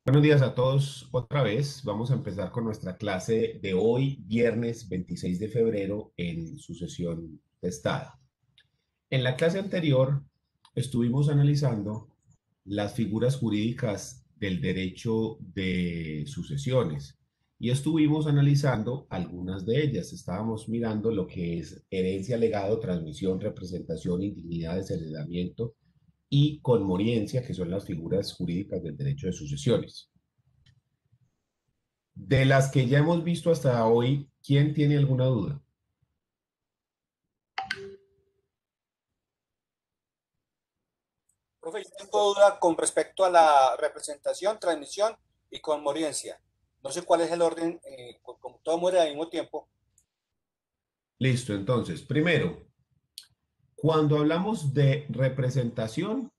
Buenos días a todos otra vez. Vamos a empezar con nuestra clase de hoy, viernes 26 de febrero, en su sesión testada. En la clase anterior estuvimos analizando las figuras jurídicas del derecho de sucesiones y estuvimos analizando algunas de ellas. Estábamos mirando lo que es herencia, legado, transmisión, representación, indignidad, desheredamiento y conmoriencia, que son las figuras jurídicas del derecho de sucesiones. De las que ya hemos visto hasta hoy, ¿quién tiene alguna duda? Profe, yo tengo duda con respecto a la representación, transmisión y conmoriencia. No sé cuál es el orden, como todo muere al mismo tiempo. Listo, entonces, primero, cuando hablamos de representación,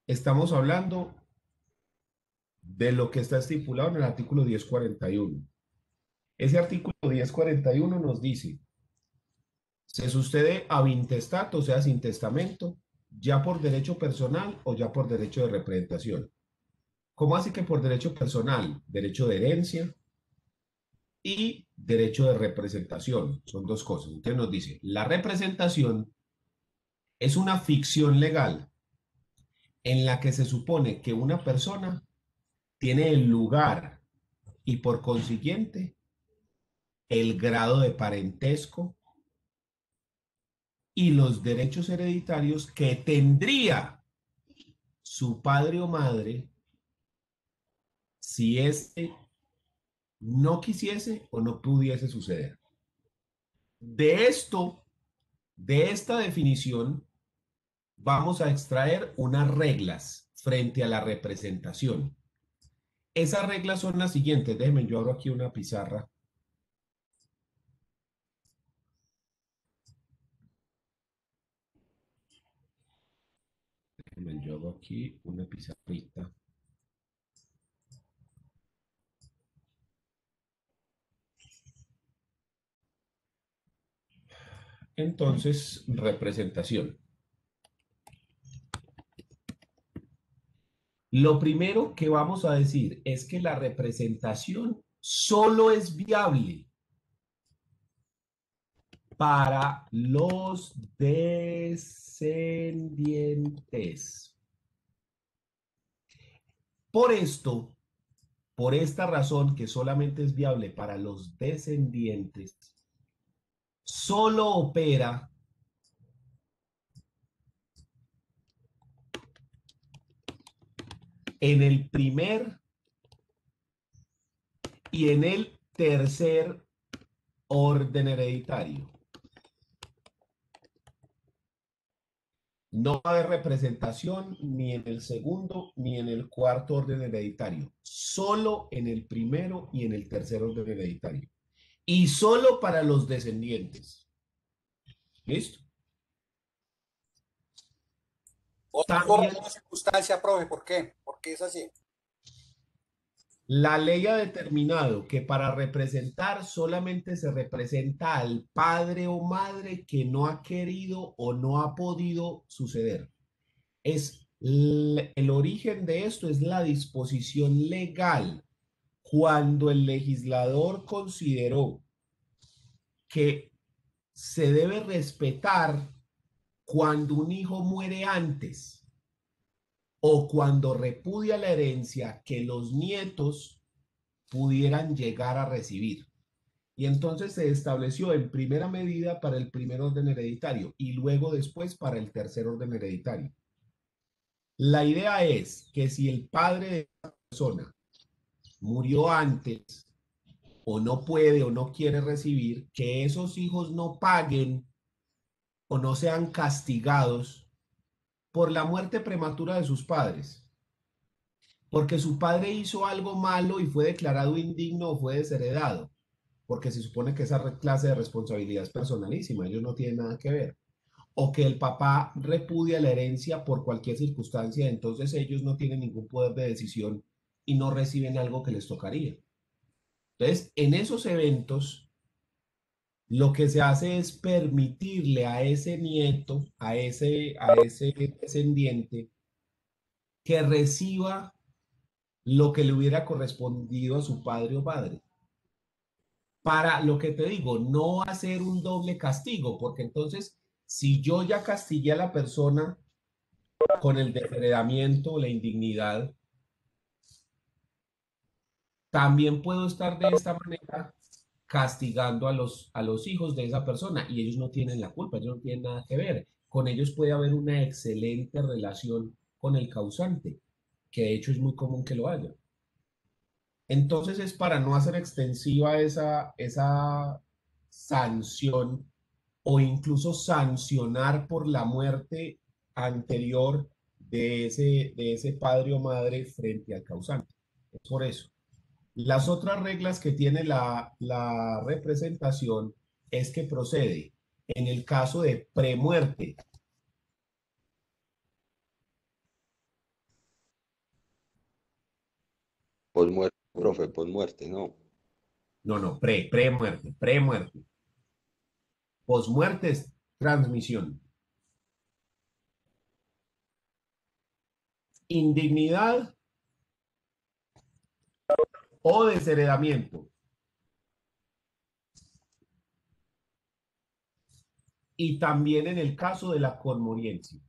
estamos hablando de lo que está estipulado en el artículo 1041. Ese artículo 1041 nos dice, se sucede ab intestato, o sea, sin testamento, ya por derecho personal o ya por derecho de representación. ¿Cómo así que por derecho personal? Derecho de herencia, y derecho de representación. Son dos cosas. Entonces nos dice, la representación es una ficción legal en la que se supone que una persona tiene el lugar y por consiguiente el grado de parentesco y los derechos hereditarios que tendría su padre o madre si éste no quisiese o no pudiese suceder. De esto, de esta definición, vamos a extraer unas reglas frente a la representación. Esas reglas son las siguientes. Déjenme, yo abro aquí una pizarra. Déjenme, yo hago aquí una pizarrita. Entonces, representación. Lo primero que vamos a decir es que la representación solo es viable para los descendientes. Por esto, por esta razón que solamente es viable para los descendientes, solo opera en el primer y en el tercer orden hereditario. No va a haber representación ni en el segundo ni en el cuarto orden hereditario, solo en el primero y en el tercer orden hereditario. Y solo para los descendientes. ¿Listo? Por También alguna circunstancia, profe, ¿por qué? ¿Por qué es así? la ley ha determinado que para representar solamente se representa al padre o madre que no ha querido o no ha podido suceder. El origen de esto es la disposición legal. Cuando el legislador consideró que se debe respetar cuando un hijo muere antes o cuando repudia la herencia que los nietos pudieran llegar a recibir. Y entonces se estableció en primera medida para el primer orden hereditario y luego después para el tercer orden hereditario. La idea es que si el padre de la persona murió antes o no puede o no quiere recibir, que esos hijos no paguen o no sean castigados por la muerte prematura de sus padres, porque su padre hizo algo malo y fue declarado indigno o fue desheredado, porque se supone que esa clase de responsabilidad es personalísima, ellos no tienen nada que ver. O que el papá repudia la herencia por cualquier circunstancia, entonces ellos no tienen ningún poder de decisión y no reciben algo que les tocaría. Entonces, en esos eventos, lo que se hace es permitirle a ese nieto, a ese descendiente, que reciba lo que le hubiera correspondido a su padre o madre. Para lo que te digo, no hacer un doble castigo, porque entonces, si yo ya castigué a la persona con el desheredamiento, la indignidad, también puedo estar de esta manera castigando a los hijos de esa persona y ellos no tienen la culpa, ellos no tienen nada que ver. Con ellos puede haber una excelente relación con el causante, que de hecho es muy común que lo haya. Entonces es para no hacer extensiva esa sanción o incluso sancionar por la muerte anterior de ese padre o madre frente al causante. Es por eso. Las otras reglas que tiene la representación es que procede en el caso de premuerte. Posmuerte, profe, posmuerte, no. No, no, premuerte, premuerte. Posmuerte es transmisión. Indignidad o desheredamiento. Y también en el caso de la conmoriencia.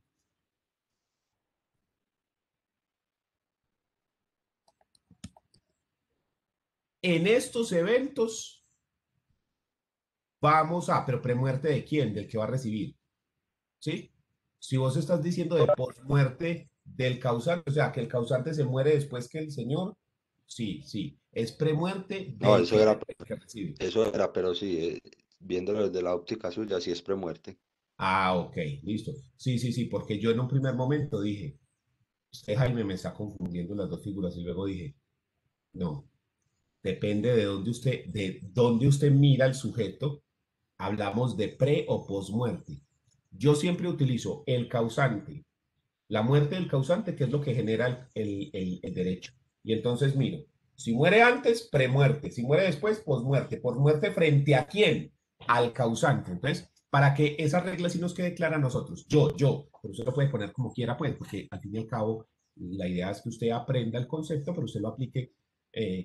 En estos eventos vamos a, pero premuerte de quién, del que va a recibir, ¿sí? Si vos estás diciendo de posmuerte del causante, o sea, que el causante se muere después que el señor, sí, sí, es premuerte No, del que recibe. eso era, pero sí, viéndolo desde la óptica suya, sí es premuerte. Ah, ok, listo. Sí, sí, sí, porque yo en un primer momento dije, usted Jaime me está confundiendo las dos figuras y luego dije, no, depende de dónde usted mira el sujeto, hablamos de pre o posmuerte. Yo siempre utilizo el causante, la muerte del causante, que es lo que genera el derecho. Y entonces miro, si muere antes, premuerte, si muere después, posmuerte. ¿Posmuerte frente a quién? Al causante. Entonces, para que esa regla sí nos quede clara a nosotros, pero usted lo puede poner como quiera, pues, porque al fin y al cabo, la idea es que usted aprenda el concepto, pero usted lo aplique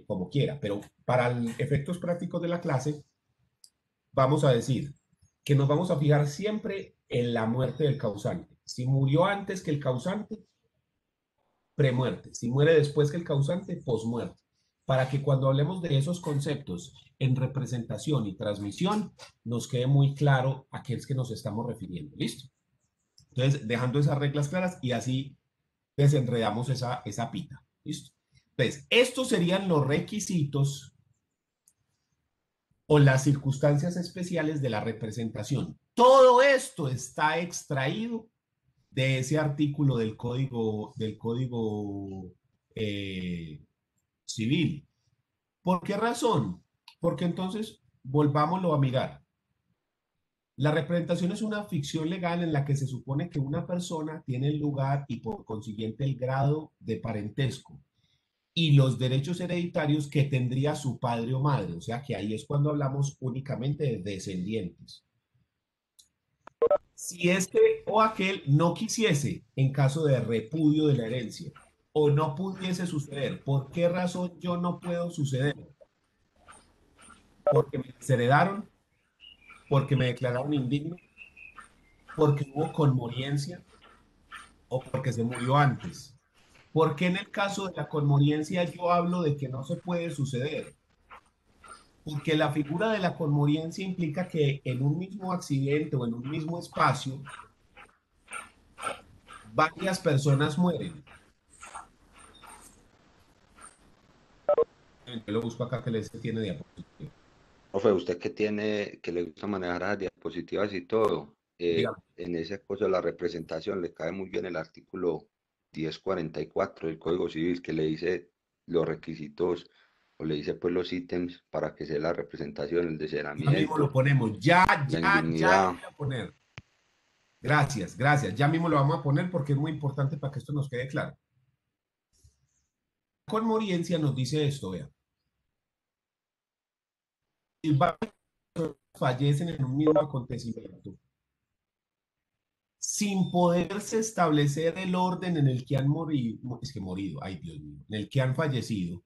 como quiera. Pero para efectos prácticos de la clase, vamos a decir que nos vamos a fijar siempre en la muerte del causante. Si murió antes que el causante, premuerte. Si muere después que el causante, posmuerte. Para que cuando hablemos de esos conceptos en representación y transmisión, nos quede muy claro a qué es que nos estamos refiriendo. ¿Listo? Entonces, dejando esas reglas claras y así desenredamos esa pita. ¿Listo? Entonces, estos serían los requisitos o las circunstancias especiales de la representación. Todo esto está extraído de ese artículo del código civil. ¿Por qué razón? Porque entonces, volvámoslo a mirar. La representación es una ficción legal en la que se supone que una persona tiene el lugar y por consiguiente el grado de parentesco y los derechos hereditarios que tendría su padre o madre. O sea que ahí es cuando hablamos únicamente de descendientes. Si este o aquel no quisiese en caso de repudio de la herencia o no pudiese suceder, ¿por qué razón yo no puedo suceder? Porque me desheredaron, porque me declararon indigno, porque hubo conmoriencia o porque se murió antes. ¿Por qué en el caso de la conmoriencia yo hablo de que no se puede suceder? Porque la figura de la conmoriencia implica que en un mismo accidente o en un mismo espacio varias personas mueren. Yo lo busco acá que les tiene diapositiva. Profe, usted que tiene, que le gusta manejar las diapositivas y todo, Dígame. en ese caso de la representación le cae muy bien el artículo 1044 del Código Civil que le dice los requisitos o le dice pues los ítems para que sea la representación, el Ya mismo lo desheredamiento, ponemos. la Ya lo indignidad. voy a poner. Gracias, gracias. Ya mismo lo vamos a poner porque es muy importante para que esto nos quede claro. Conmoriencia nos dice esto, vea. Si varias personas fallecen en un mismo acontecimiento, sin poderse establecer el orden en el que han morido, ay Dios mío, en el que han fallecido,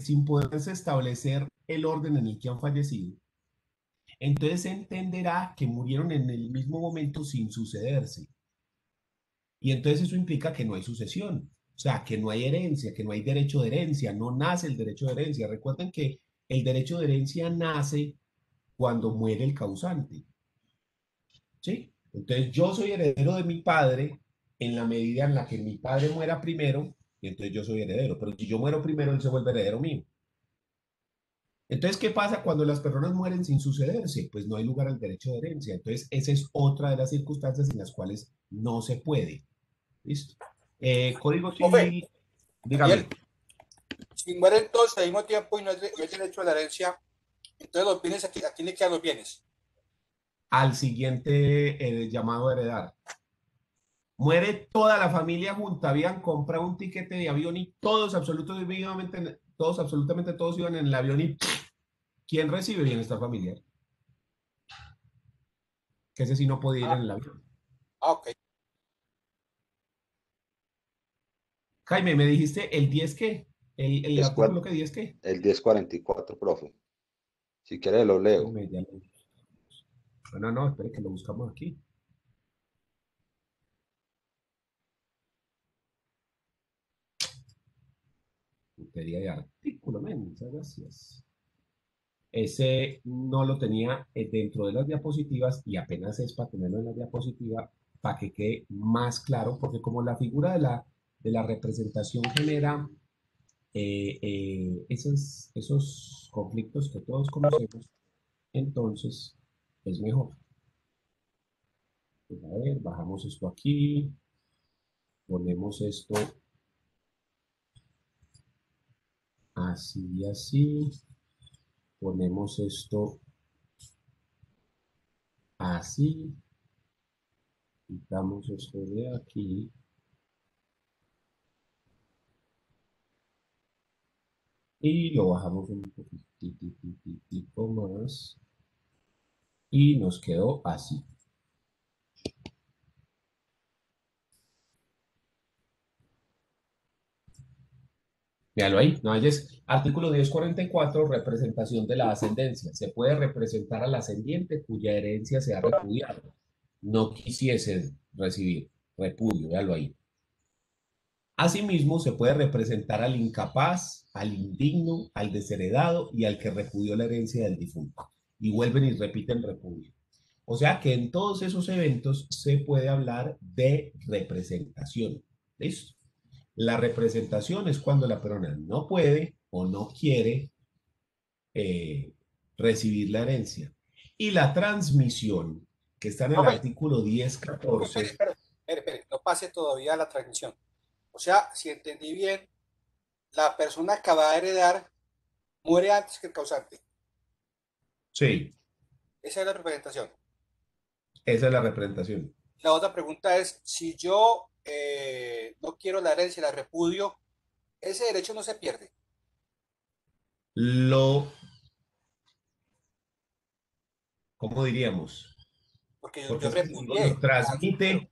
sin poderse establecer el orden en el que han fallecido, entonces se entenderá que murieron en el mismo momento sin sucederse. Y entonces eso implica que no hay sucesión, o sea, que no hay herencia, que no hay derecho de herencia, no nace el derecho de herencia. Recuerden que el derecho de herencia nace cuando muere el causante, ¿sí? Entonces yo soy heredero de mi padre en la medida en la que mi padre muera primero, y entonces yo soy heredero, pero si yo muero primero, él se vuelve heredero mío. Entonces, ¿qué pasa cuando las personas mueren sin sucederse? Pues no hay lugar al derecho de herencia. Entonces, esa es otra de las circunstancias en las cuales no se puede. ¿Listo? Código Profe, Civil, Daniel, dígame, si mueren todos al mismo tiempo y no hay derecho a la herencia, entonces los bienes, ¿a quién le quedan los bienes? al siguiente llamado a heredar. Muere toda la familia junta, habían comprado un tiquete de avión y absolutamente todos iban en el avión y ¿quién recibe bienestar familiar? Que ese sí no podía ir Ah, en el avión. ok. Jaime, me dijiste el 10 qué, el Es artículo que 10 qué. el 1044, profe. Si quiere lo leo. No, no, espere que lo buscamos aquí. Materia de artículo, muchas gracias. Ese no lo tenía dentro de las diapositivas y apenas es para tenerlo en la diapositiva para que quede más claro, porque como la figura de la representación genera esos conflictos que todos conocemos, entonces es mejor. Pues a ver, bajamos esto aquí, ponemos esto así y así, ponemos esto así, quitamos esto de aquí y lo bajamos un poquitico más y nos quedó así. Míralo ahí, no es artículo 1044, representación de la ascendencia. Se puede representar al ascendiente cuya herencia se ha repudiado. No quisiese recibir repudio, véalo ahí. Asimismo, se puede representar al incapaz, al indigno, al desheredado y al que repudió la herencia del difunto. Y vuelven y repiten repudio. O sea que en todos esos eventos se puede hablar de representación. ¿Listo? La representación es cuando la persona no puede o no quiere eh, recibir la herencia. Y la transmisión, que está en el Profe, artículo espere, 1014. espere, no pase todavía la transmisión. O sea, si entendí bien, la persona que va a heredar muere antes que el causante. Sí, Esa es la representación. esa es la representación. La otra pregunta es, si yo no quiero la herencia, la repudio, ese derecho no se pierde, Lo, ¿cómo diríamos? porque yo Porque es que si digo lo repudié. transmite,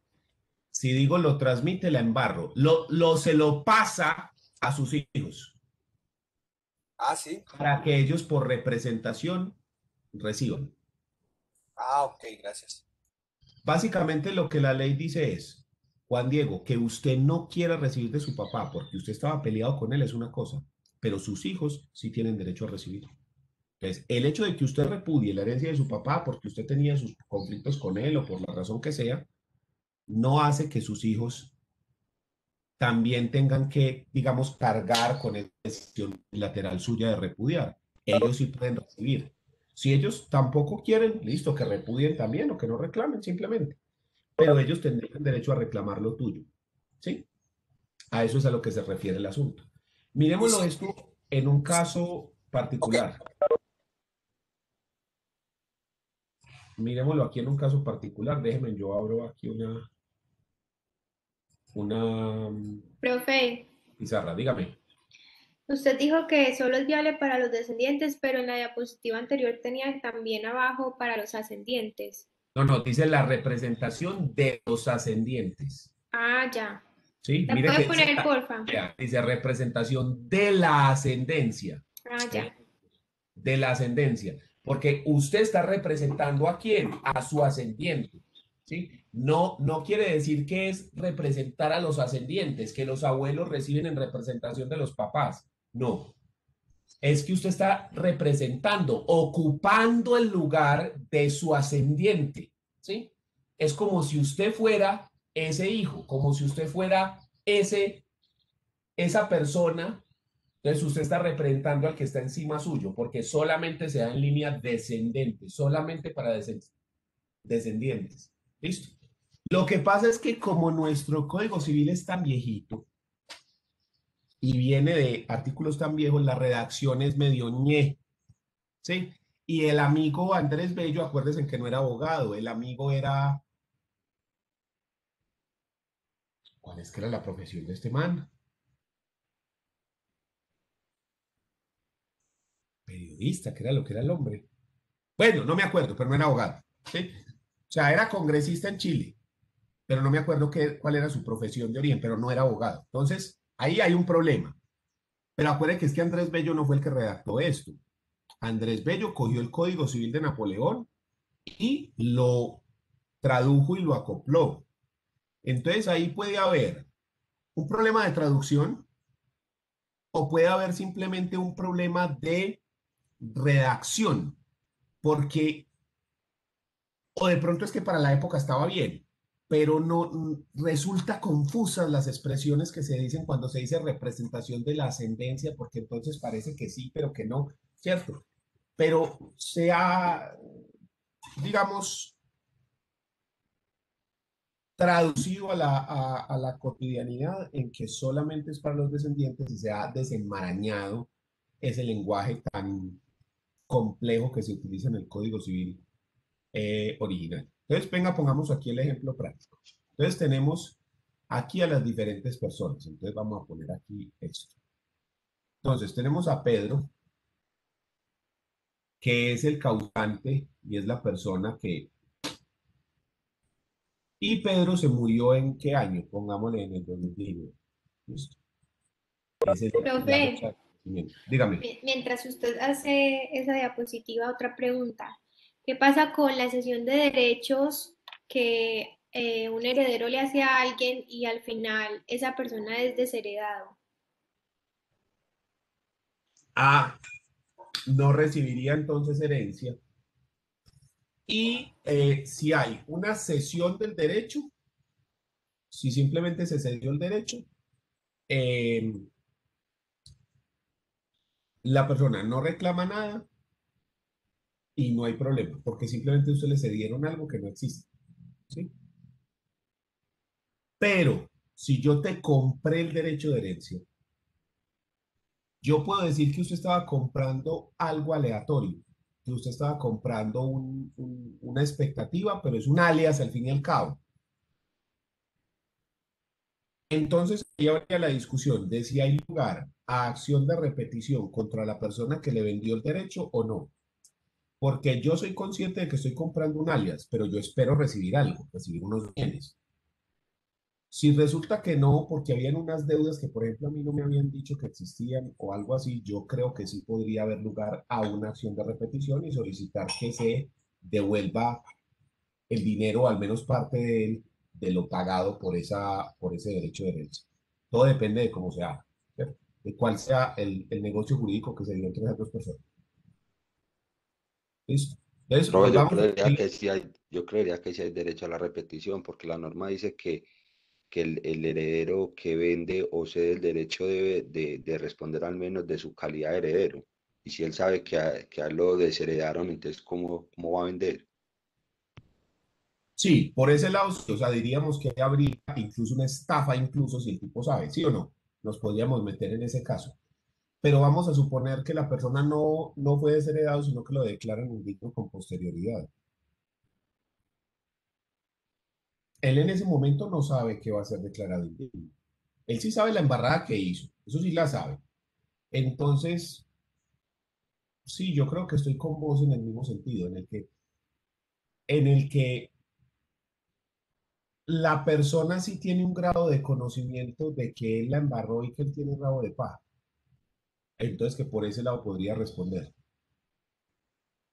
si digo lo transmite, la embarro. Se lo pasa a sus hijos Ah, sí. para que ellos por representación reciban. Ah, ok, gracias. Básicamente lo que la ley dice es, Juan Diego, que usted no quiera recibir de su papá porque usted estaba peleado con él es una cosa, pero sus hijos sí tienen derecho a recibir. Entonces, el hecho de que usted repudie la herencia de su papá porque usted tenía sus conflictos con él o por la razón que sea, no hace que sus hijos también tengan que, digamos, cargar con esa decisión lateral suya de repudiar. Ellos sí pueden recibir. Si ellos tampoco quieren, listo, que repudien también o que no reclamen simplemente. Pero ellos tendrían derecho a reclamar lo tuyo. ¿Sí? A eso es a lo que se refiere el asunto. Y Miremoslo si, esto en un caso ok, particular. Miremoslo aquí en un caso particular. Déjenme, yo abro aquí una Profe, pizarra. Dígame. usted dijo que solo es viable para los descendientes, pero en la diapositiva anterior tenía también abajo para los ascendientes. No, dice la representación de los ascendientes. Ah, ya. ¿Sí? ¿La Mire puede que poner, porfa? dice representación de la ascendencia. Ah, ya. De la ascendencia. Porque usted está representando ¿a quién? A su ascendiente. ¿Sí? No quiere decir que es representar a los ascendientes, que los abuelos reciben en representación de los papás. No. Es que usted está representando, ocupando el lugar de su ascendiente. ¿Sí? Es como si usted fuera ese hijo, como si usted fuera esa persona. Entonces usted está representando al que está encima suyo, porque solamente se da en línea descendente, solamente para descendientes. ¿Listo? Lo que pasa es que como nuestro Código Civil es tan viejito y viene de artículos tan viejos, la redacción es medio ñe, ¿sí? Y el amigo Andrés Bello, acuérdense que no era abogado, el amigo era... ¿Cuál es que era la profesión de este man? Periodista, que era lo que era el hombre. Bueno, no me acuerdo, pero no era abogado, ¿sí? O sea, era congresista en Chile, pero no me acuerdo cuál era su profesión de origen, pero no era abogado. Entonces, ahí hay un problema. Pero acuérdense que es que Andrés Bello no fue el que redactó esto. Andrés Bello cogió el Código Civil de Napoleón y lo tradujo y lo acopló. Entonces, ahí puede haber un problema de traducción o puede haber simplemente un problema de redacción, porque, o de pronto es que para la época estaba bien, pero no resulta confusas las expresiones que se dicen cuando se dice representación de la ascendencia, porque entonces parece que sí, pero que no, ¿cierto? Pero se ha, digamos, traducido a la cotidianidad en que solamente es para los descendientes y se ha desenmarañado ese lenguaje tan complejo que se utiliza en el Código Civil original. Entonces, venga, pongamos aquí el ejemplo práctico. Entonces, tenemos aquí a las diferentes personas. Entonces, vamos a poner aquí esto. Entonces, tenemos a Pedro, que es el causante y es la persona que... Y Pedro se murió ¿en qué año? Pongámosle en el 2019. ¿Listo? Esa es la fecha Profe, de nacimiento. Dígame. mientras usted hace esa diapositiva, otra pregunta. ¿Qué pasa con la cesión de derechos que un heredero le hace a alguien y al final esa persona es desheredado? A no recibiría entonces herencia. Y si hay una cesión del derecho, si simplemente se cedió el derecho, eh, la persona no reclama nada y no hay problema, porque simplemente usted le cedieron algo que no existe, ¿sí? Pero si yo te compré el derecho de herencia, yo puedo decir que usted estaba comprando algo aleatorio, que usted estaba comprando una expectativa, pero es un alias al fin y al cabo. Entonces, ahí habría la discusión de si hay lugar a acción de repetición contra la persona que le vendió el derecho o no. Porque yo soy consciente de que estoy comprando un alias, pero yo espero recibir algo, recibir unos bienes. Si resulta que no, porque habían unas deudas que, por ejemplo, a mí no me habían dicho que existían o algo así, yo creo que sí podría haber lugar a una acción de repetición y solicitar que se devuelva el dinero, al menos parte de lo pagado por ese derecho de herencia. Todo depende de cómo se haga, ¿cierto? De cuál sea el negocio jurídico que se dio entre las dos personas. ¿Listo? Entonces, Pero volvamos a... yo creería que sí hay derecho a la repetición, porque la norma dice que el heredero que vende o cede el derecho debe de responder al menos de su calidad de heredero. Y si él sabe que a él lo desheredaron, entonces ¿cómo va a vender? Sí, por ese lado, sí, o sea, diríamos que habría incluso una estafa, incluso si el tipo sabe, ¿sí o no? Nos podríamos meter en ese caso. Pero vamos a suponer que la persona no fue desheredado, sino que lo declaran indigno con posterioridad. Él en ese momento no sabe que va a ser declarado indigno. Él sí sabe la embarrada que hizo, eso sí la sabe. Entonces, sí, yo creo que estoy con vos en el mismo sentido, en el que en el que la persona sí tiene un grado de conocimiento de que él la embarró y que él tiene rabo de paja. Entonces, que por ese lado podría responder.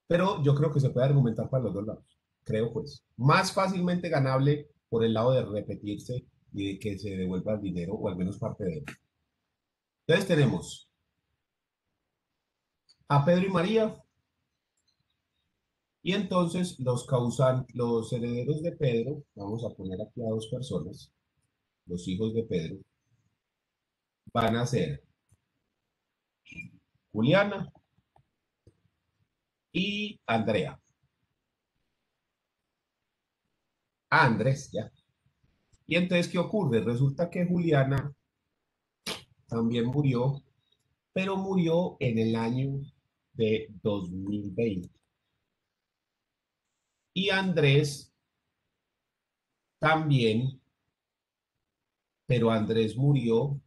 Pero yo creo que se puede argumentar para los dos lados. Creo, pues. Más fácilmente ganable por el lado de repetirse y de que se devuelva el dinero, o al menos parte de él. Entonces tenemos a Pedro y María, y entonces los herederos de Pedro, vamos a poner aquí a dos personas, los hijos de Pedro, van a ser Juliana y Andrea. Ah, Andrés, ya. Y entonces, ¿qué ocurre? Resulta que Juliana también murió, pero murió en el año de 2020. Y Andrés también, pero Andrés murió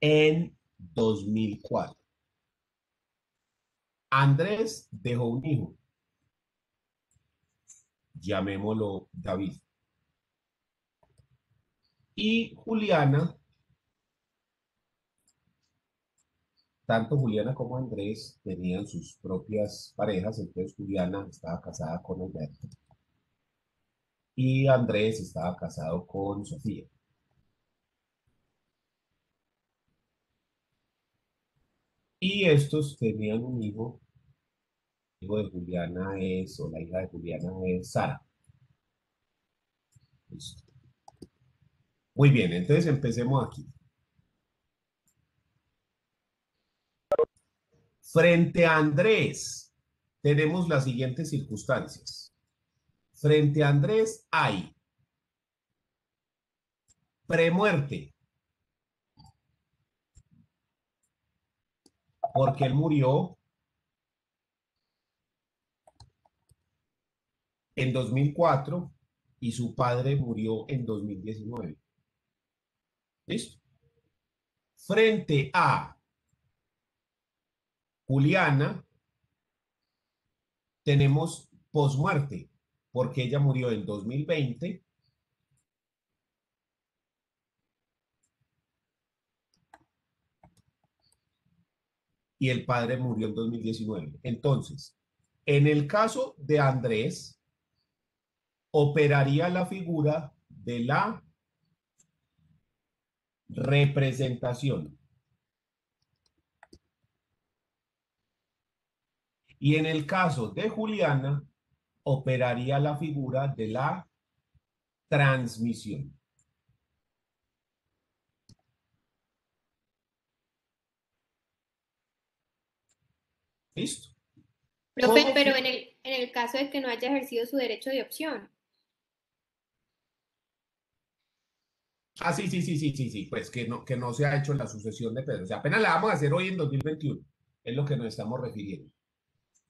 en 2004. Andrés dejó un hijo, llamémoslo David. Y Juliana, tanto Juliana como Andrés tenían sus propias parejas, entonces Juliana estaba casada con Alberto y Andrés estaba casado con Sofía. Y estos tenían un hijo, el hijo de Juliana es, o la hija de Juliana es Sara. Listo. Muy bien, entonces empecemos aquí. Frente a Andrés, tenemos las siguientes circunstancias. Frente a Andrés hay premuerte, porque él murió en 2004 y su padre murió en 2019. ¿Listo? Frente a Juliana, tenemos posmuerte, porque ella murió en 2020 y el padre murió en 2019. Entonces, en el caso de Andrés, operaría la figura de la representación. Y en el caso de Juliana, operaría la figura de la transmisión. ¿Listo? Profe, pero en el caso de que no haya ejercido su derecho de opción. Ah, sí, pues que no se ha hecho la sucesión de Pedro. O sea, apenas la vamos a hacer hoy en 2021. Es lo que nos estamos refiriendo.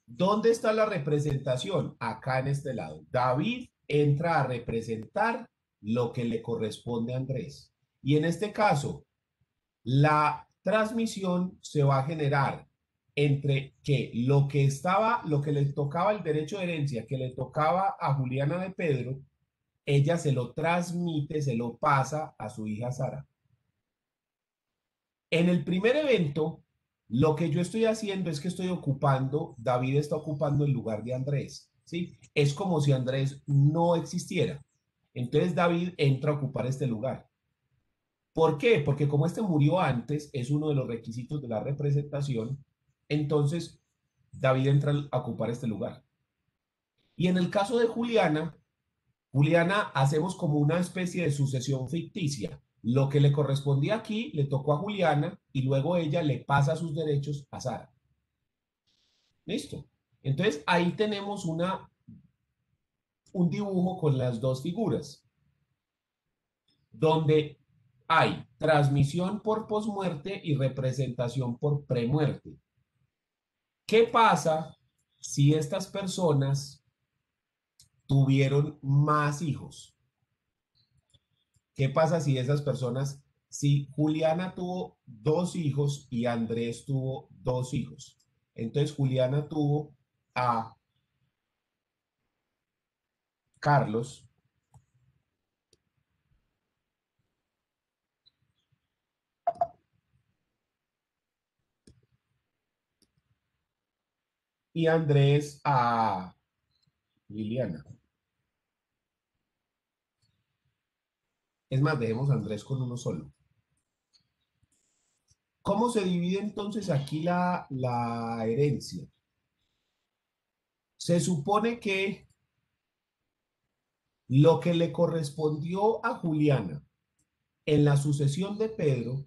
¿Dónde está la representación? Acá en este lado. David entra a representar lo que le corresponde a Andrés. Y en este caso, la transmisión se va a generar entre que lo que le tocaba el derecho de herencia, que le tocaba a Juliana de Pedro, ella se lo transmite, se lo pasa a su hija Sara. En el primer evento, lo que yo estoy haciendo es que David está ocupando el lugar de Andrés, ¿sí? Es como si Andrés no existiera. Entonces David entra a ocupar este lugar. ¿Por qué? Porque como este murió antes, es uno de los requisitos de la representación, entonces David entra a ocupar este lugar. Y en el caso de Juliana, hacemos como una especie de sucesión ficticia. Lo que le correspondía aquí le tocó a Juliana y luego ella le pasa sus derechos a Sara. ¿Listo? Entonces ahí tenemos un dibujo con las dos figuras, donde hay transmisión por posmuerte y representación por premuerte. ¿Qué pasa si estas personas tuvieron más hijos? ¿Qué pasa si si Juliana tuvo 2 hijos y Andrés tuvo 2 hijos? Entonces Juliana tuvo a Carlos y Andrés a Liliana. Es más, dejemos a Andrés con uno solo. ¿Cómo se divide entonces aquí la herencia? Se supone que lo que le correspondió a Juliana en la sucesión de Pedro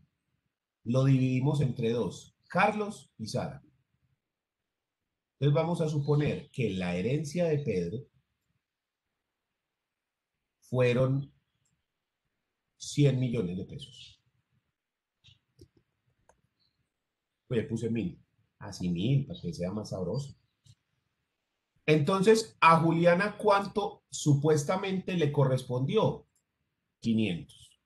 lo dividimos entre dos, Carlos y Sara. Entonces vamos a suponer que la herencia de Pedro fueron 100 millones de pesos. Pues puse 1000. Así 1000, para que sea más sabroso. Entonces, a Juliana, ¿cuánto supuestamente le correspondió? 500.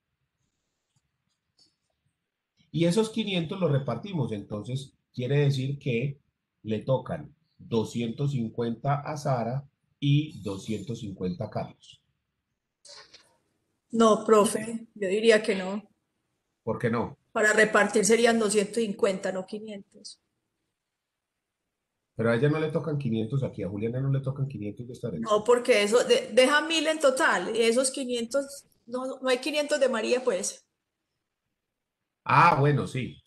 Y esos 500 los repartimos. Entonces, quiere decir que le tocan 250 a Sara y 250 a Carlos. No, profe, yo diría que no. ¿Por qué no? Para repartir serían 250, no 500. Pero a ella no le tocan 500 aquí, a Juliana no le tocan 500 de esta herencia. No, porque eso deja 1000 en total. Y esos 500, no hay 500 de María, pues. Ah, bueno, sí.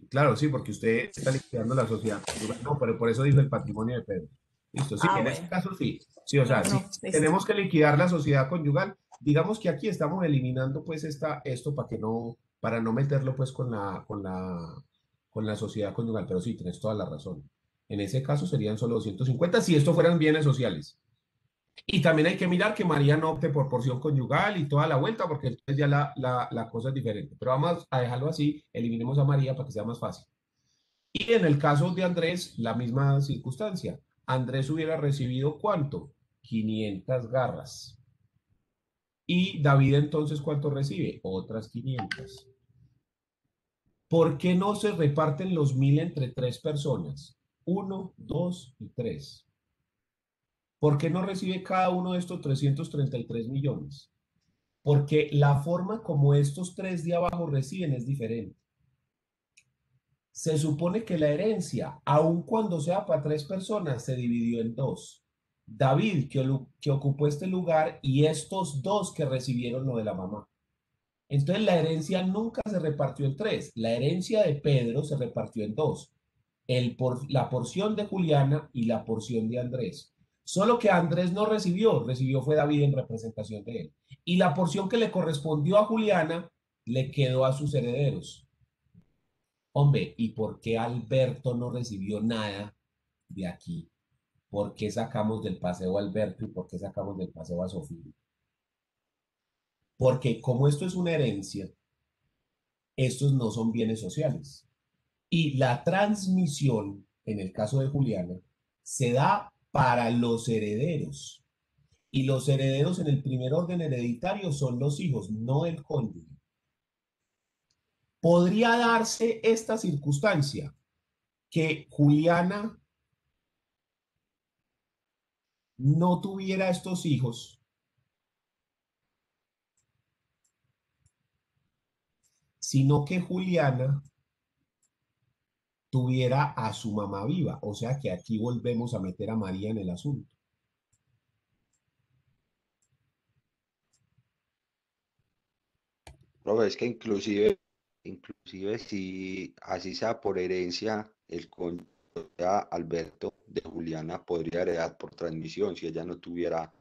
Claro, sí, porque usted está liquidando la sociedad. No, pero por eso dijo el patrimonio de Pedro. Listo, sí, en ese Bueno. caso sí. Sí, o sea, No, sí, listo. tenemos que liquidar la sociedad conyugal. Digamos que aquí estamos eliminando pues esto para no meterlo pues con la sociedad conyugal, pero sí, tienes toda la razón. En ese caso serían solo 250 si esto fueran bienes sociales. Y también hay que mirar que María no opte por porción conyugal y toda la vuelta, porque entonces ya la cosa es diferente. Pero vamos a dejarlo así, eliminemos a María para que sea más fácil. Y en el caso de Andrés, la misma circunstancia. Andrés hubiera recibido ¿cuánto? 500 garras. Y David entonces, ¿cuánto recibe? Otras 500. ¿Por qué no se reparten los 1000 entre 3 personas? 1, 2 y 3. ¿Por qué no recibe cada uno de estos 333 millones? Porque la forma como estos 3 de abajo reciben es diferente. Se supone que la herencia, aun cuando sea para 3 personas, se dividió en 2. David, que ocupó este lugar, y estos 2 que recibieron lo de la mamá. Entonces la herencia nunca se repartió en 3. La herencia de Pedro se repartió en 2. La porción de Juliana y la porción de Andrés. Solo que Andrés no recibió fue David en representación de él. Y la porción que le correspondió a Juliana le quedó a sus herederos. Hombre, ¿y por qué Alberto no recibió nada de aquí? ¿Por qué sacamos del paseo a Alberto y por qué sacamos del paseo a Sofía? Porque como esto es una herencia, estos no son bienes sociales. Y la transmisión, en el caso de Juliana, se da para los herederos. Y los herederos en el primer orden hereditario son los hijos, no el cónyuge. Podría darse esta circunstancia, que Juliana no tuviera estos hijos, sino que Juliana tuviera a su mamá viva. O sea que aquí volvemos a meter a María en el asunto. Profe, es que inclusive si así sea por herencia, el cónyuge Alberto de Juliana podría heredar por transmisión si ella no tuviera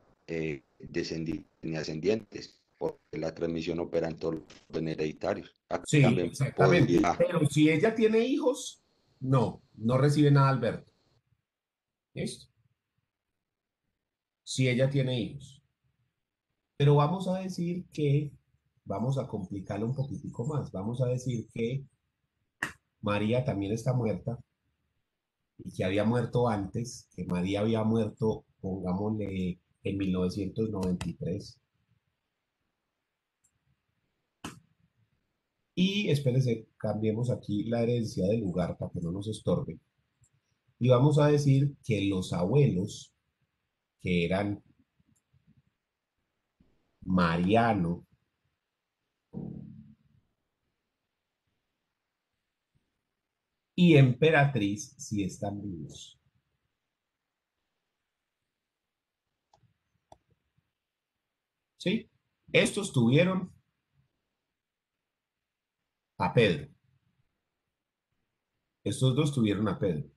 descendientes ni ascendientes, porque la transmisión opera en todos los órdenes hereditarios. Sí, También exactamente. podría. Pero si ella tiene hijos, no recibe nada Alberto. ¿Listo? Si ella tiene hijos. Pero vamos a complicarlo un poquitico más. Vamos a decir que María también está muerta y que había muerto antes, que María había muerto, pongámosle, en 1993. Y espérense, cambiemos aquí la herencia del lugar para que no nos estorbe. Y vamos a decir que los abuelos, que eran Mariano y Emperatriz si están vivos. ¿Sí? Estos tuvieron a Pedro. Estos dos tuvieron a Pedro.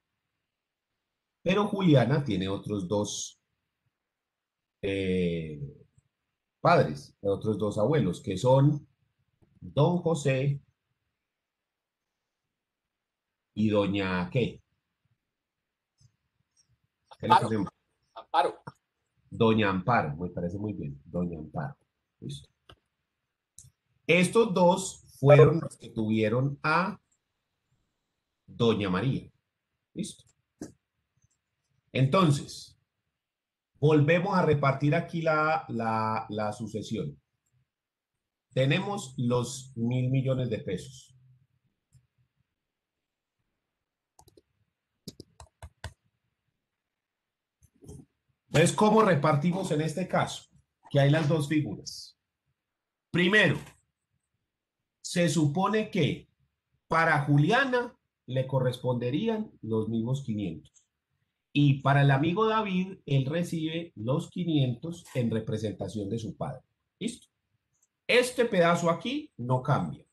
Pero Juliana tiene otros dos padres, otros dos abuelos, que son don José y doña ¿qué? ¿Qué le Amparo. ponemos? Amparo. Doña Amparo, me parece muy bien. Doña Amparo. Listo. Estos dos fueron los que tuvieron a doña María. Listo. Entonces, volvemos a repartir aquí la sucesión. Tenemos los 1.000 millones de pesos. Entonces, ¿cómo repartimos en este caso? Que hay las dos figuras. Primero, se supone que para Juliana le corresponderían los mismos 500. Y para el amigo David, él recibe los 500 en representación de su padre. ¿Listo? Este pedazo aquí no cambia.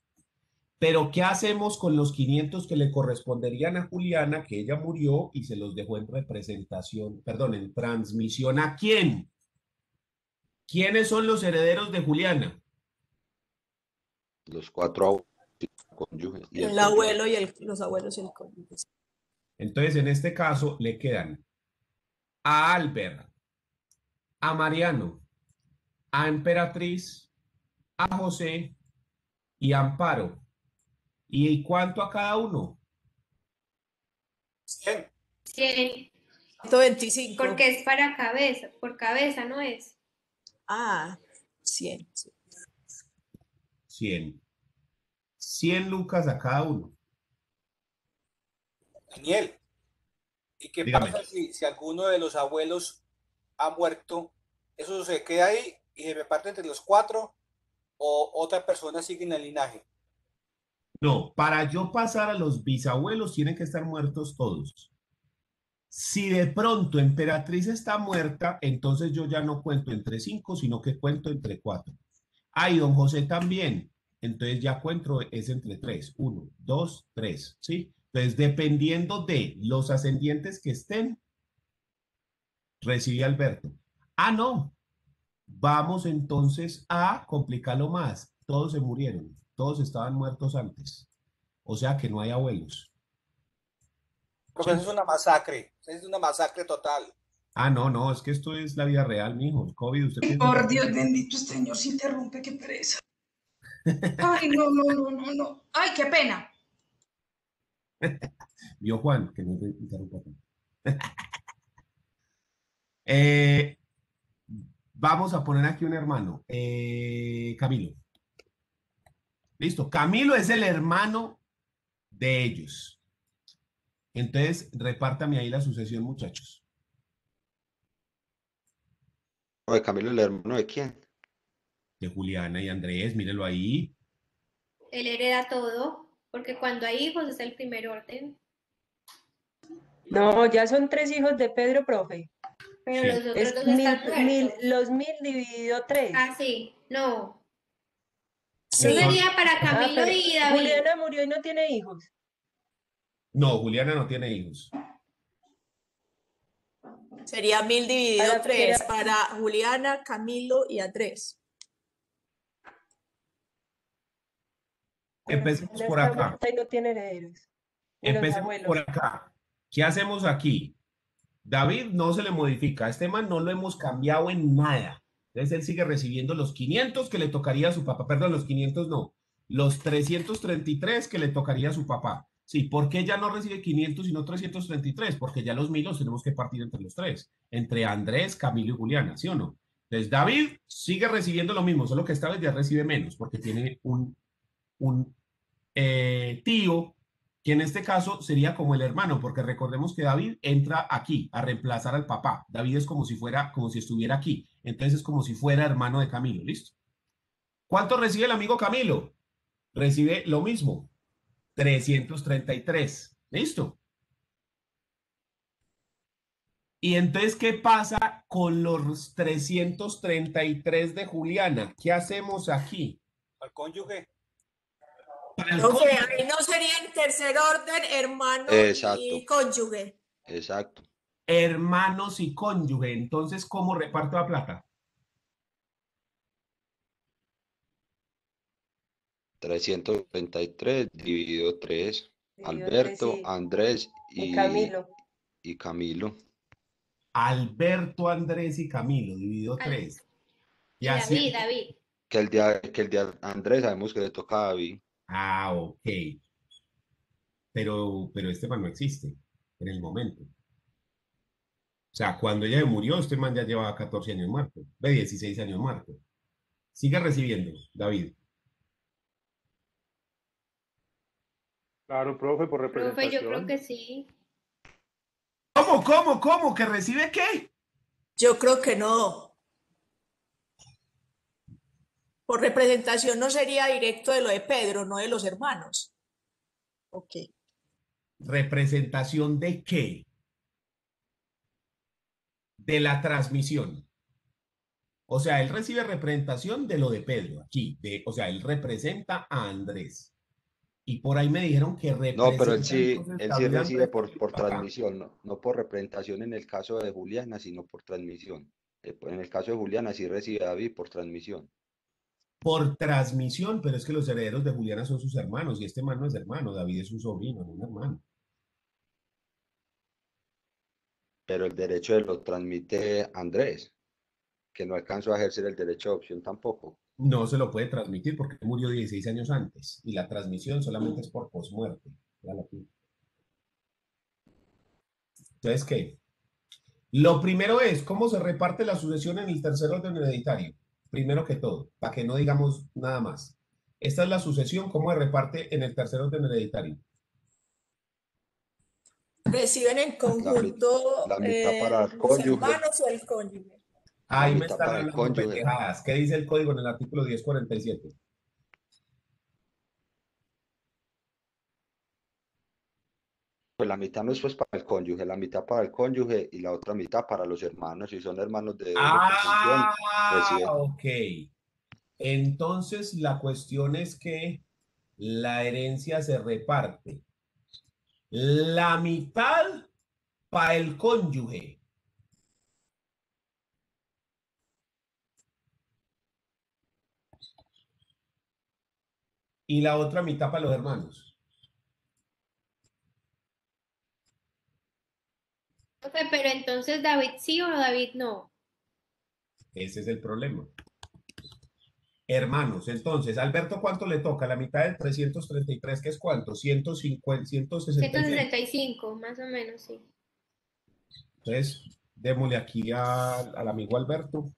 Pero ¿qué hacemos con los 500 que le corresponderían a Juliana, que ella murió y se los dejó en representación, perdón, en transmisión a quién? ¿Quiénes son los herederos de Juliana? Los 4 cónyuges. Y El abuelo y los abuelos y el cónyuge. Entonces, en este caso, le quedan a Albert, a Mariano, a Emperatriz, a José y a Amparo. ¿Y cuánto a cada uno? 100. 100, 125. porque es para cabeza, por cabeza, ¿no es? Ah, 100. 100. 100 lucas a cada uno. Daniel, ¿y qué Dígame. pasa si alguno de los abuelos ha muerto? ¿Eso se queda ahí y se reparte entre los 4 o otra persona sigue en el linaje? No, para yo pasar a los bisabuelos tienen que estar muertos todos. Si de pronto Emperatriz está muerta, entonces yo ya no cuento entre 5, sino que cuento entre 4. Y don José también. Entonces ya cuento es entre 3. 1, 2, 3. ¿Sí? Entonces, dependiendo de los ascendientes que estén, recibe Alberto. No. Vamos entonces a complicarlo más. Todos se murieron. Todos estaban muertos antes. O sea que no hay abuelos. Porque eso es una masacre. Es una masacre total. No, es que esto es la vida real, mijo. El COVID, usted piensa Por Dios bendito, este señor se interrumpe, qué pereza. Ay, no. Ay, qué pena. Vio Juan, que no te interrumpa. Vamos a poner aquí un hermano. Camilo. Listo. Camilo es el hermano de ellos. Entonces, repártame ahí la sucesión, muchachos. Oye, Camilo, ¿el hermano de quién? De Juliana y Andrés, mírelo ahí. Él hereda todo, porque cuando hay hijos es el primer orden. No, ya son 3 hijos de Pedro, profe. Pero Sí. los otros Es dos mil, están muertos. los 1000 dividido 3. Ah, sí, no. Sí. Eso sería para Camilo pero y David. Juliana murió y no tiene hijos. No, Juliana no tiene hijos. Sería 1000 dividido Para- 3 para Juliana, Camilo y Andrés. Empecemos Ella por está acá. muerta y no tiene herederos. Ni los Empecemos abuelos. por acá. ¿Qué hacemos aquí? David no se le modifica. Este man no lo hemos cambiado en nada. Entonces él sigue recibiendo los 500 que le tocaría a su papá. Perdón, los 500 no. Los 333 que le tocaría a su papá. Sí, ¿por qué ya no recibe 500 sino 333? Porque ya los 1000 los tenemos que partir entre los tres. Entre Andrés, Camilo y Juliana, ¿sí o no? Entonces David sigue recibiendo lo mismo, solo que esta vez ya recibe menos porque tiene un tío que en este caso sería como el hermano, porque recordemos que David entra aquí a reemplazar al papá. David es como si fuera, como si estuviera aquí. Entonces es como si fuera hermano de Camilo, ¿listo? ¿Cuánto recibe el amigo Camilo? Recibe lo mismo, 333. ¿Listo? Y entonces, ¿qué pasa con los 333 de Juliana? ¿Qué hacemos aquí? Al cónyuge. Para el Profe, cónyuge. ahí no sería en tercer orden hermano Exacto, y cónyuge. exacto. Hermanos y cónyuge. Entonces, ¿cómo reparto la plata? 333 dividido 3. Dividido 3, Alberto, sí. Andrés Y Camilo. y Camilo. Alberto, Andrés y Camilo, dividido 3. Y Y así. David. Que el de Andrés sabemos que le toca a David. Ah, ok. Pero este man no existe en el momento. O sea, cuando ella murió, este man ya llevaba 14 años muerto. Ve, 16 años muerto. Sigue recibiendo, David. Claro, profe, por Profe, yo creo representación. que sí. ¿Cómo? ¿Que recibe qué? Yo creo que no. Por representación no sería directo de lo de Pedro, no de los hermanos. Ok. ¿Representación de qué? De la transmisión. O sea, él recibe representación de lo de Pedro, aquí. O sea, él representa a Andrés. Y por ahí me dijeron que No, pero representa entonces él sí David recibe Andrés con el por papá. transmisión, no por representación en el caso de Juliana, sino por transmisión. En el caso de Juliana sí recibe David por transmisión. Por transmisión, pero es que los herederos de Juliana son sus hermanos y este man no es hermano, David es un sobrino, no un hermano. Pero el derecho lo transmite Andrés, que no alcanzó a ejercer el derecho de opción tampoco. No se lo puede transmitir porque murió 16 años antes y la transmisión solamente es por posmuerte. Entonces, ¿qué? Lo primero es cómo se reparte la sucesión en el tercer orden hereditario. Primero que todo, para que no digamos nada más. Esta es la sucesión, cómo se reparte en el tercer orden hereditario. Reciben en La, conjunto la mitad para el los cónyuge, hermanos o el cónyuge. la Ahí me mitad están para el hablando cónyuge. pendejadas. ¿Qué dice el código en el artículo 1047? Pues la mitad no es pues para el cónyuge, la mitad para el cónyuge y la otra mitad para los hermanos. Si son hermanos de doble conjunción, reciben. Ok. Entonces la cuestión es que la herencia se reparte. La mitad para el cónyuge. Y la otra mitad para los hermanos. Profe, pero entonces David sí o David no. Ese es el problema. Hermanos, entonces, Alberto, ¿cuánto le toca? La mitad de 333, ¿qué es cuánto? 150, 166. 165, más o menos, sí. Entonces, démosle aquí al amigo Alberto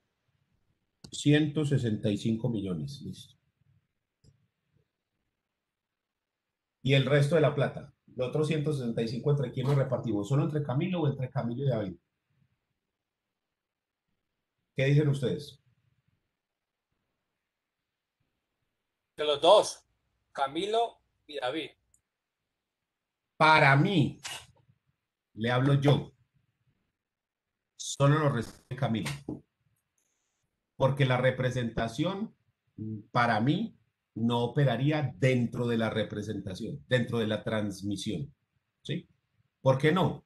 165 millones. Listo. Y el resto de la plata. Los otros 165, ¿entre quién nos repartimos? ¿Solo entre Camilo o entre Camilo y David? ¿Qué dicen ustedes? De los dos, Camilo y David. Para mí, le hablo yo, solo lo recibe Camilo. Porque la representación, para mí, no operaría dentro de la representación, dentro de la transmisión. ¿Sí? ¿Por qué no?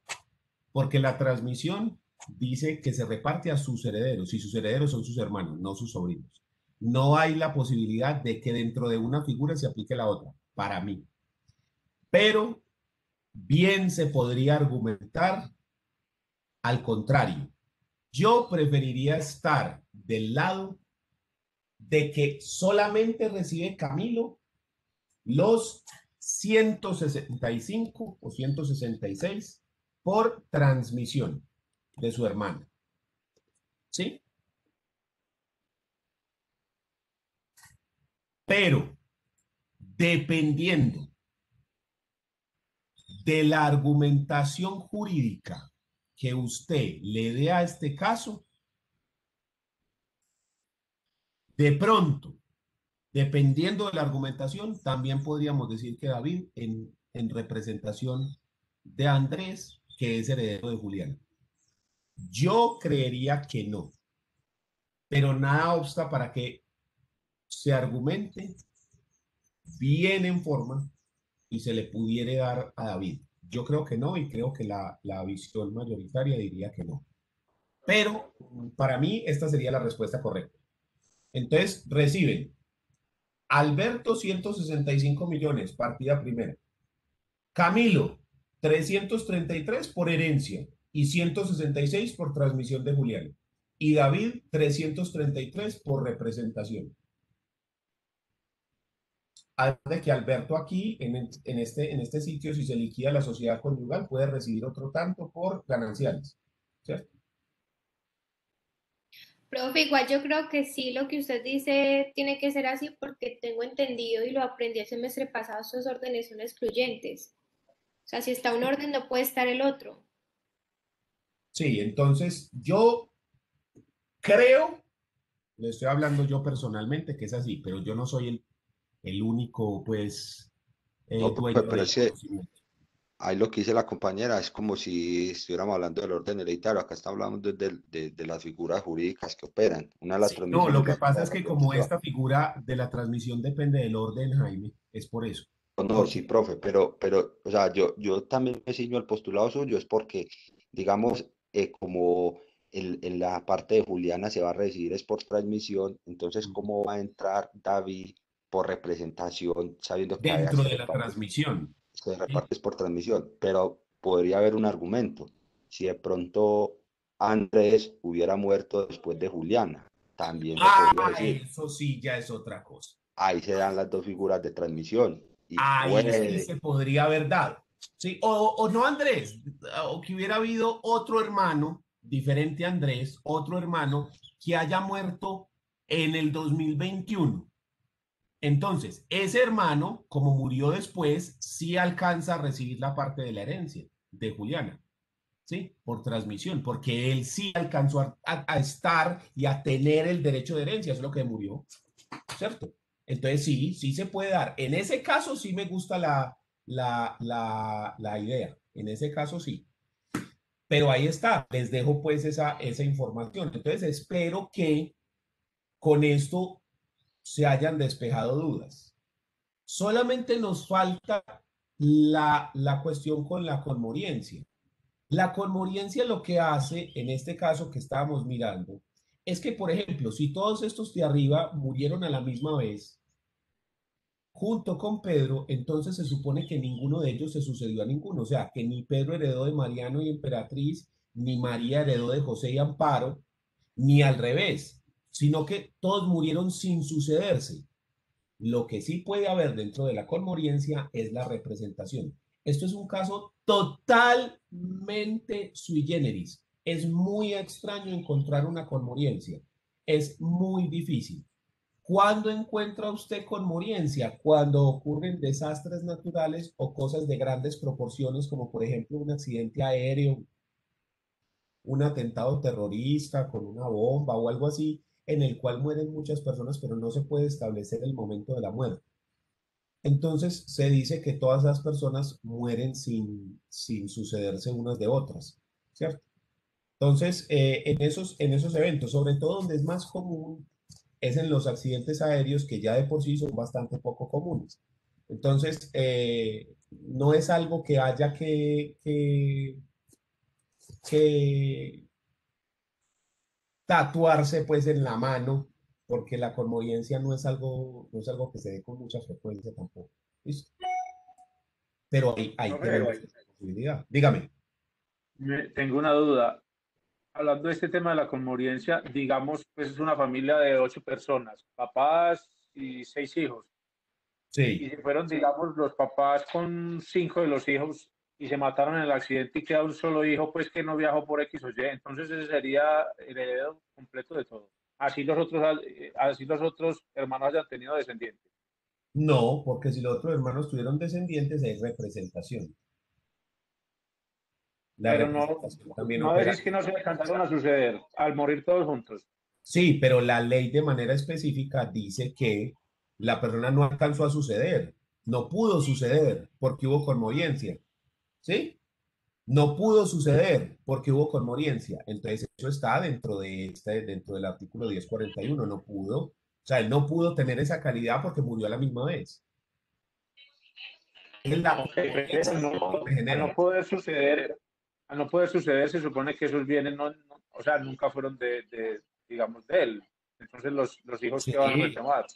Porque la transmisión dice que se reparte a sus herederos y sus herederos son sus hermanos, no sus sobrinos. No hay la posibilidad de que dentro de una figura se aplique la otra, para mí. Pero bien se podría argumentar al contrario. Yo preferiría estar del lado de que solamente recibe Camilo los 165 o 166 por transmisión de su hermana. ¿Sí? Pero dependiendo de la argumentación jurídica que usted le dé a este caso, de pronto, dependiendo de la argumentación, también podríamos decir que David en representación de Andrés, que es heredero de Julián. Yo creería que no, pero nada obsta para que se argumente bien en forma y se le pudiera dar a David. Yo creo que no y creo que la visión mayoritaria diría que no. Pero para mí esta sería la respuesta correcta. Entonces reciben Alberto 165 millones, partida primera. Camilo 333 por herencia y 166 por transmisión de Julián. Y David 333 por representación. Además de que Alberto aquí, en este sitio, si se liquida la sociedad conyugal, puede recibir otro tanto por gananciales. ¿Cierto? Profe, igual yo creo que sí, lo que usted dice tiene que ser así porque tengo entendido y lo aprendí el semestre pasado, estos órdenes son excluyentes. O sea, si está un orden no puede estar el otro. Sí, entonces yo creo, le estoy hablando yo personalmente que es así, pero yo no soy el único, pues, No, dueño pero del es que conocimiento. ahí lo que dice la compañera es como si estuviéramos hablando del orden hereditario. Acá está hablando de las figuras jurídicas que operan. Una de las Sí, no, lo transmisiones, que la pasa la es que como representación. esta figura de la transmisión depende del orden, Jaime, es por eso. No, sí, Porque, profe, pero, o sea, yo también me ciño al postulado suyo, es porque, digamos, como en la parte de Juliana se va a recibir es por transmisión, entonces, ¿cómo va a entrar David por representación, sabiendo que allá dentro de la transmisión, se ¿sí? reparte es por transmisión? Pero podría haber un argumento. Si de pronto Andrés hubiera muerto después de Juliana, también se podría Ah, decir, eso sí ya es otra cosa. ahí se dan las dos figuras de transmisión y Ahí sí puede. se podría haber dado. Sí, o no Andrés, o que hubiera habido otro hermano, diferente a Andrés, otro hermano que haya muerto en el 2021. Entonces, ese hermano, como murió después, sí alcanza a recibir la parte de la herencia de Juliana, ¿sí? Por transmisión, porque él sí alcanzó a estar y a tener el derecho de herencia, es lo que murió, ¿cierto? Entonces sí, sí se puede dar. En ese caso sí me gusta la idea, en ese caso sí. Pero ahí está, les dejo pues esa información. Entonces espero que con esto se hayan despejado dudas. Solamente nos falta la cuestión con la conmoriencia. La conmoriencia lo que hace, en este caso que estábamos mirando, es que, por ejemplo, si todos estos de arriba murieron a la misma vez, junto con Pedro, entonces se supone que ninguno de ellos se sucedió a ninguno. O sea, que ni Pedro heredó de Mariano y Emperatriz, ni María heredó de José y Amparo, ni al revés, sino que todos murieron sin sucederse. Lo que sí puede haber dentro de la conmoriencia es la representación. Esto es un caso totalmente sui generis. Es muy extraño encontrar una conmoriencia. Es muy difícil. ¿Cuándo encuentra usted conmoriencia? Cuando ocurren desastres naturales o cosas de grandes proporciones, como por ejemplo un accidente aéreo, un atentado terrorista con una bomba o algo así, en el cual mueren muchas personas, pero no se puede establecer el momento de la muerte. Entonces se dice que todas las personas mueren sin sucederse unas de otras, ¿cierto? Entonces, en esos eventos, sobre todo donde es más común, es en los accidentes aéreos que ya de por sí son bastante poco comunes. Entonces, no es algo que haya que tatuarse pues en la mano, porque la conmovencia no es algo que se dé con mucha frecuencia tampoco. ¿Listo? Pero ahí tenemos Profe, esa posibilidad. Dígame. tengo una duda. Hablando de este tema de la conmoriencia, digamos, pues es una familia de 8 personas, papás y 6 hijos. Y Sí. si fueron, digamos, los papás con 5 de los hijos y se mataron en el accidente y queda un solo hijo, pues que no viajó por X o Y, entonces ese sería el heredero completo de todo. Así los otros hermanos hayan tenido descendientes. No, porque si los otros hermanos tuvieron descendientes, es representación. La Pero no, representación también no opera. decís que no se alcanzaron a suceder al morir todos juntos. Sí, pero la ley de manera específica dice que la persona no alcanzó a suceder, no pudo suceder porque hubo conmovencia, ¿sí? No pudo suceder porque hubo conmovencia. Entonces, eso está dentro del artículo 1041, no pudo. O sea, él no pudo tener esa calidad porque murió a la misma vez. Es la Ok, pero conmovencia no, que genera. al no poder suceder, se supone que esos bienes o sea, nunca fueron digamos, de él. Entonces los hijos Sí, que van a reclamar.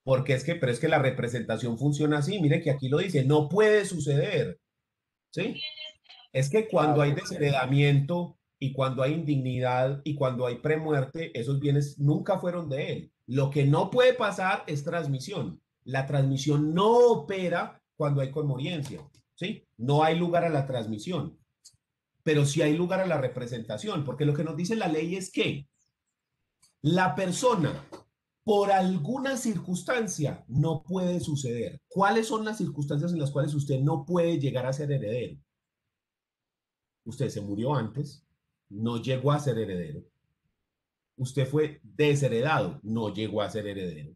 porque pero es que la representación funciona así. Mire que aquí lo dice, no puede suceder, ¿sí? Es que cuando hay desheredamiento y cuando hay indignidad y cuando hay premuerte, esos bienes nunca fueron de él. Lo que no puede pasar es transmisión. La transmisión no opera cuando hay conmovencia, ¿sí? No hay lugar a la transmisión, pero sí hay lugar a la representación, porque lo que nos dice la ley es que la persona, por alguna circunstancia, no puede suceder. ¿Cuáles son las circunstancias en las cuales usted no puede llegar a ser heredero? Usted se murió antes, no llegó a ser heredero. Usted fue desheredado, no llegó a ser heredero.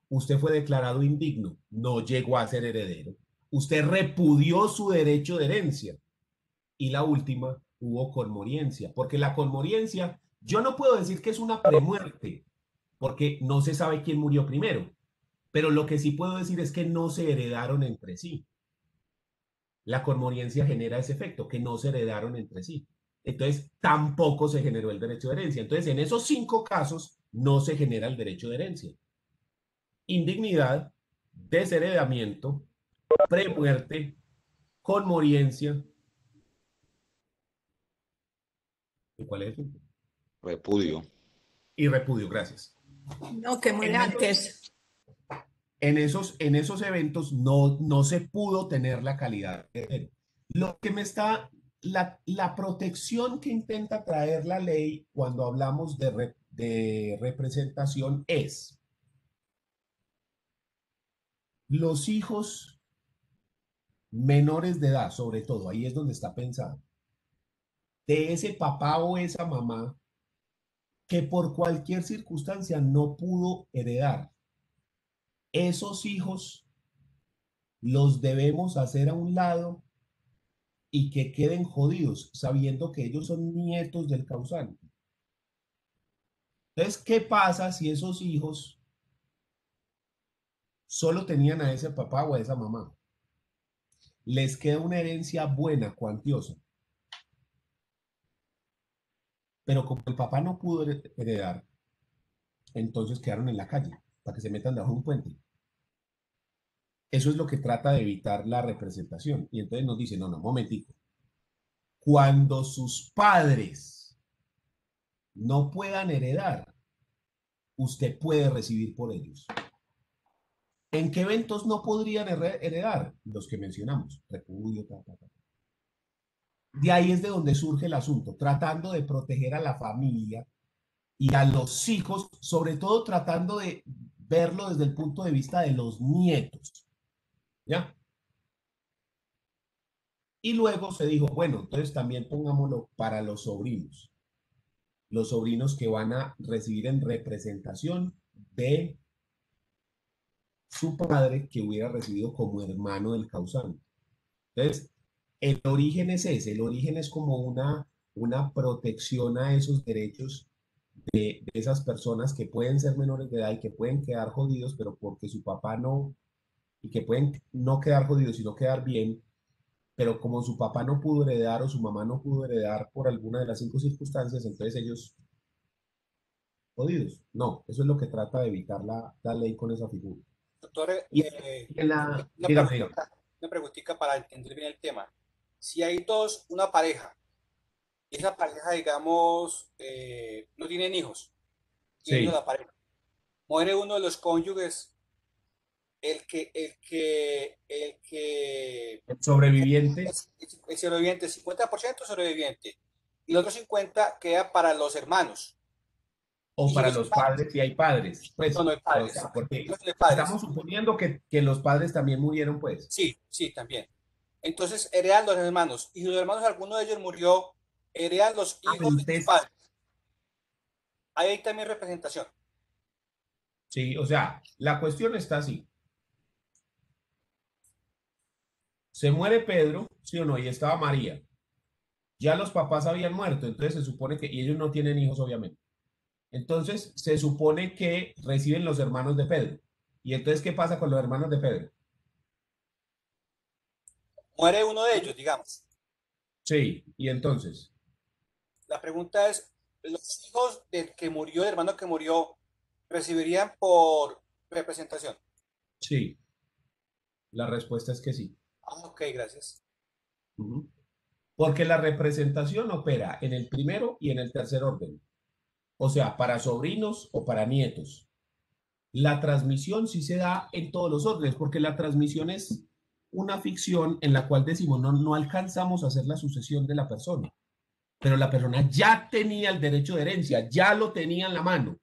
Usted fue declarado indigno, no llegó a ser heredero. Usted repudió su derecho de herencia. Y la última, hubo conmoriencia, porque la conmoriencia, yo no puedo decir que es una premuerte, porque no se sabe quién murió primero, pero lo que sí puedo decir es que no se heredaron entre sí. La conmoriencia genera ese efecto, que no se heredaron entre sí. Entonces, tampoco se generó el derecho de herencia. Entonces, en esos 5 casos, no se genera el derecho de herencia. Indignidad, desheredamiento, premuerte, conmoriencia. ¿Y cuál es el? Repudio. Y repudio, gracias. No, que muere En esos, antes. en esos eventos no se pudo tener la calidad de heredero. Lo que me está, la protección que intenta traer la ley cuando hablamos de representación es los hijos menores de edad, sobre todo, ahí es donde está pensado, de ese papá o esa mamá que por cualquier circunstancia no pudo heredar. Esos hijos los debemos hacer a un lado y que queden jodidos, sabiendo que ellos son nietos del causante. Entonces, ¿qué pasa si esos hijos solo tenían a ese papá o a esa mamá? Les queda una herencia buena, cuantiosa. Pero como el papá no pudo heredar, entonces quedaron en la calle para que se metan debajo de un puente. Eso es lo que trata de evitar la representación. Y entonces nos dice, no, momentico. Cuando sus padres no puedan heredar, usted puede recibir por ellos. ¿En qué eventos no podrían heredar? Los que mencionamos, repudio, De ahí es de donde surge el asunto, tratando de proteger a la familia y a los hijos, sobre todo tratando de verlo desde el punto de vista de los nietos. ¿Ya? Y luego se dijo, bueno, entonces también pongámoslo para los sobrinos que van a recibir en representación de su padre que hubiera recibido como hermano del causante. Entonces, el origen es ese, el origen es como una protección a esos derechos de esas personas que pueden ser menores de edad y que pueden quedar jodidos, pero porque su papá no, y que pueden no quedar jodidos, sino quedar bien, pero como su papá no pudo heredar o su mamá no pudo heredar por alguna de las 5 circunstancias, entonces ellos jodidos. No, eso es lo que trata de evitar la ley con esa figura. Doctor, Y en dígame. Una preguntita para entender bien el tema. Si hay una pareja, y esa pareja, digamos, no tienen hijos, tiene Sí. la pareja, muere uno de los cónyuges, el Sobreviviente el sobreviviente, 50% sobreviviente, y el otro 50% queda para los hermanos. o para los padres si hay padres, pues, No, no hay padres. o sea, porque No hay padres. estamos suponiendo que los padres también murieron, pues. Sí, sí, también. Entonces heredan los hermanos, y los hermanos, alguno de ellos murió heredan los hijos de Entonces, sus padres. Ahí hay también representación. sí, o sea, la cuestión está así. Se muere Pedro, ¿sí o no? Y estaba María. Ya los papás habían muerto, entonces se supone que, y ellos no tienen hijos, obviamente. Entonces, se supone que reciben los hermanos de Pedro. Y entonces, ¿qué pasa con los hermanos de Pedro? Muere uno de ellos, digamos. Sí, y entonces, La pregunta es, ¿los hijos del que murió, del hermano que murió, recibirían por representación? sí, la respuesta es que sí. Ah, ok, gracias. Ujú. Porque la representación opera en el primero y en el tercer orden. O sea, para sobrinos o para nietos. La transmisión sí se da en todos los órdenes, porque la transmisión es una ficción en la cual decimos no alcanzamos a hacer la sucesión de la persona, pero la persona ya tenía el derecho de herencia, ya lo tenía en la mano,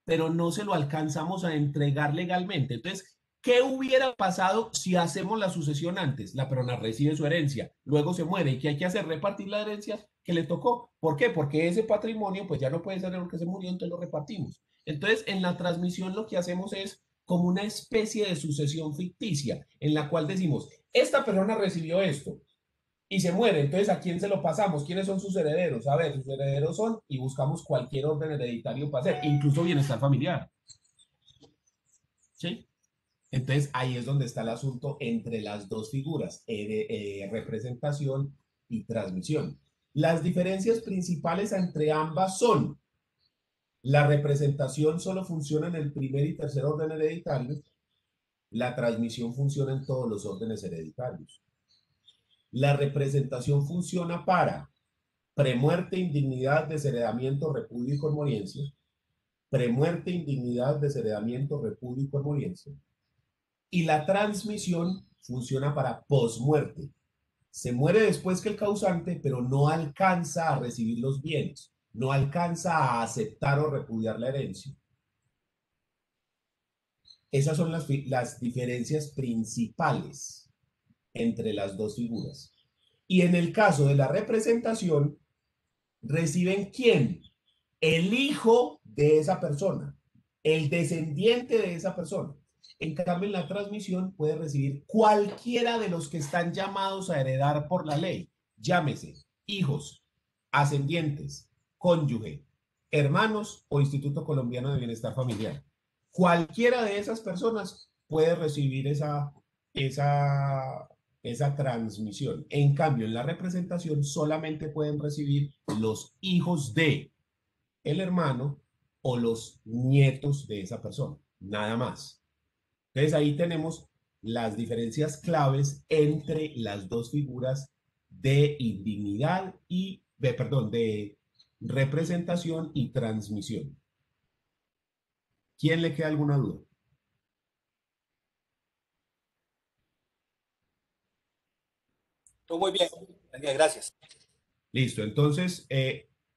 pero no se lo alcanzamos a entregar legalmente. Entonces, ¿qué hubiera pasado si hacemos la sucesión antes? La persona recibe su herencia, luego se muere y ¿qué hay que hacer? Repartir la herencia que le tocó. ¿Por qué? Porque ese patrimonio pues ya no puede ser de lo que se murió, entonces lo repartimos. Entonces, en la transmisión lo que hacemos es como una especie de sucesión ficticia en la cual decimos, esta persona recibió esto, y se muere. Entonces, ¿a quién se lo pasamos? ¿Quiénes son sus herederos? A ver, sus herederos son, y buscamos cualquier orden hereditario para hacer, incluso bienestar familiar. ¿Sí? Entonces, ahí es donde está el asunto entre las dos figuras, representación y transmisión. Las diferencias principales entre ambas son, la representación solo funciona en el primer y tercer orden hereditario, la transmisión funciona en todos los órdenes hereditarios. La representación funciona para premuerte, indignidad, desheredamiento, repudio y conmoriencia. Premuerte, indignidad, desheredamiento, repudio y conmoriencia. Y la transmisión funciona para posmuerte. Se muere después que el causante, pero no alcanza a recibir los bienes, no alcanza a aceptar o repudiar la herencia. Esas son las diferencias principales entre las dos figuras. Y en el caso de la representación, ¿reciben quién? El hijo de esa persona, el descendiente de esa persona. En cambio, en la transmisión puede recibir cualquiera de los que están llamados a heredar por la ley. Llámese hijos, ascendientes, cónyuge, hermanos o Instituto Colombiano de Bienestar Familiar. Cualquiera de esas personas puede recibir esa transmisión. En cambio, en la representación solamente pueden recibir los hijos de el hermano o los nietos de esa persona, nada más. Entonces ahí tenemos las diferencias claves entre las dos figuras de indignidad y, de representación y transmisión. ¿Quién le queda alguna duda? Todo muy bien. Gracias. Listo, entonces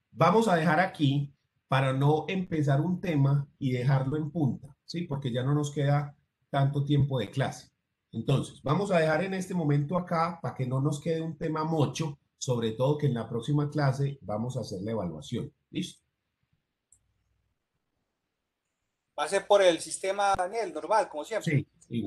vamos a dejar aquí para no empezar un tema y dejarlo en punta, ¿sí? Porque ya no nos queda tanto tiempo de clase. Entonces, vamos a dejar en este momento acá para que no nos quede un tema mocho, sobre todo que en la próxima clase vamos a hacer la evaluación. ¿Listo? Va a ser por el sistema, Daniel, normal, como siempre. Sí.